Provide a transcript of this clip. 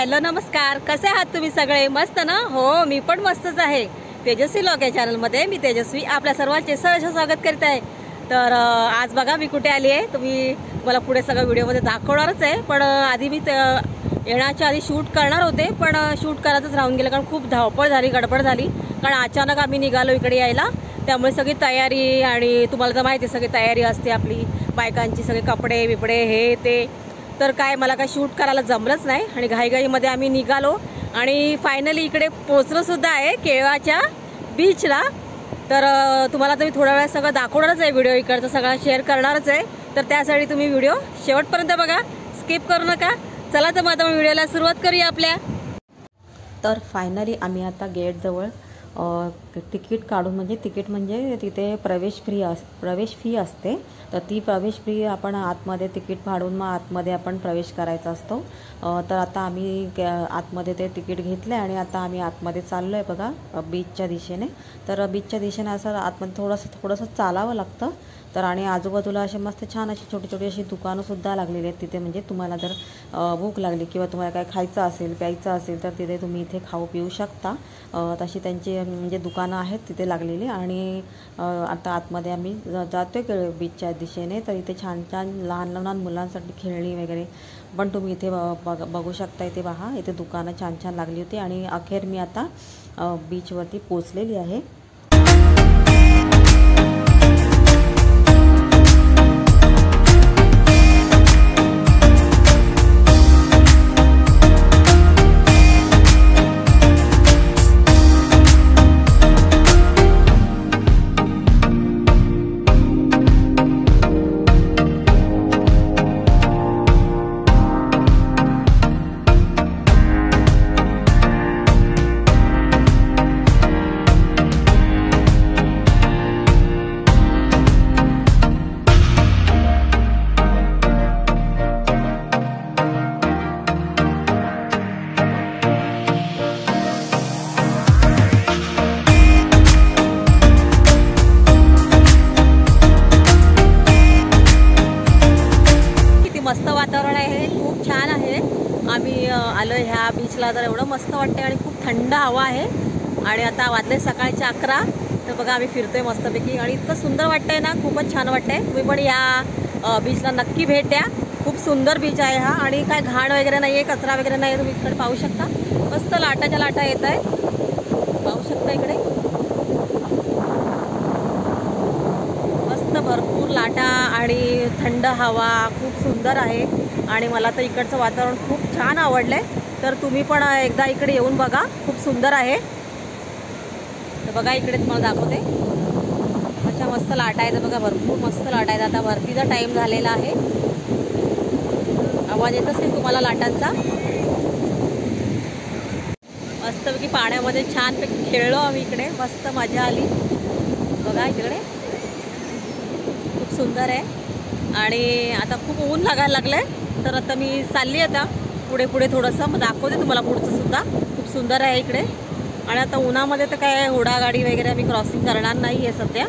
Hello नमस्कार, कसे आहात तुम्ही सगळे? मस्त ना? हो, मी पण मस्तच आहे. तेजस्वी व्लॉग या चॅनलमध्ये मी तेजस्वी आपल्या सर्वांचे सहर्ष स्वागत करते आहे. तर आज बघा मी कुठे आली आहे. मला पुढे सगळं व्हिडिओमध्ये दाखवणारच आहे. पण आधी मी येण्याच्या आधी शूट करणार होते, पण शूट करायचंच राहून गेलं कारण खूप धावपळ झाली, गडबड झाली. कारण अचानक आम्ही निघालो इकडे यायला, त्यामुळे सगळी तयारी आणि तुम्हाला तर माहिती आहे सगळी तयारी असते आपली बायकांची, सगळे कपडे बिपडे हे ते. तर काय मला काय शूट करायला जमलंच नाही आणि घाईघाईमध्ये आम्ही निघालो आणि फायनली इकडे पोचलो सुद्धा आहे केळवाच्या बीचला. तर तुम्हाला तर मी थोड्या वेळात सगळं दाखवणारच आहे, व्हिडिओ इकडचा सगळा शेअर करणारच आहे. तर त्यासाठी तुम्ही व्हिडिओ शेवटपर्यंत बघा, स्किप करू नका. चला तर मग आता व्हिडिओला सुरुवात करूया आपल्या. तर फायनली आम्ही आता गेटजवळ तिकीट काढून, म्हणजे तिकीट म्हणजे तिथे प्रवेश फी असते. तर ती प्रवेश फी आपण आतमध्ये तिकीट फाडून मग आतमध्ये आपण प्रवेश करायचा असतो. तर आता आम्ही आतमध्ये ते तिकीट घेतले आणि आता आम्ही आतमध्ये चाललो आहे बघा बीचच्या दिशेने. तर बीचच्या दिशेने असं आतमध्ये थोडंसं चालावं लागतं. तर आणि आजूबाजूला असे मस्त छान अशी छोटी छोटी अशी दुकानंसुद्धा लागलेली आहेत तिथे. म्हणजे तुम्हाला जर भूक लागली किंवा तुम्हाला काय खायचं असेल प्यायचं असेल तर तिथे तुम्ही इथे खाऊ पिऊ शकता. तशी त्यांची म्हणजे दुकानं आहेत तिथे लागलेली. आणि आता आतमध्ये आम्ही जातो आहे बीचच्या दिशेने. तर इथे छान छान लहान लहान मुलांसाठी खेळणी वगैरे पण तुम्ही इथे बघू शकता. इथे पहा, इथे दुकानं छान छान लागली होती आणि अखेर मी आता बीचवरती पोचलेली आहे. मस्त वातावरण आहे, खूप छान आहे. आम्ही आलो ह्या बीचला तर एवढं मस्त वाटतं आणि खूप थंड हवा आहे. आणि आता वाजले सकाळचे 11. तर बघा आम्ही फिरतोय मस्तपैकी आणि इतकं सुंदर वाटतंय ना, खूपच छान वाटतंय. तुम्ही पण या बीचला नक्की भेट द्या. खूप सुंदर बीच आहे हा आणि काय घाण वगैरे नाही आहे, कचरा वगैरे नाही आहे. तुम्ही इकडे पाहू शकता, मस्त लाटाच्या लाटा येत आहेत, पाहू शकता इकडे भरपूर लाटा आणि थंड हवा, खूप सुंदर आहे. आणि मला तर इकडचं वातावरण खूप छान आवडलंय. तर तुम्ही पण एकदा इकडे येऊन बघा, खूप सुंदर आहे. तर बघा इकडे तुम्हाला दाखवते, अशा मस्त लाटा आहेत बघा, भरपूर मस्त लाटा आहेत. आता भरतीचा टाईम झालेला आहे. आवाज येत असेल तुम्हाला लाटांचा. मस्तपैकी पाण्यामध्ये छानपैकी खेळलो आम्ही इकडे, मस्त मजा आली. बघा इकडे खूप सुंदर आहे आणि आता खूप ऊन लागायला लागलं आहे. तर आता मी चालली आता पुढे पुढे थोडंसं, मग दाखवते तुम्हाला पुढचं सुद्धा. खूप सुंदर आहे इकडे. आणि आता उन्हामध्ये तर काय होडा गाडी वगैरे आम्ही क्रॉसिंग करणार नाही आहे सध्या.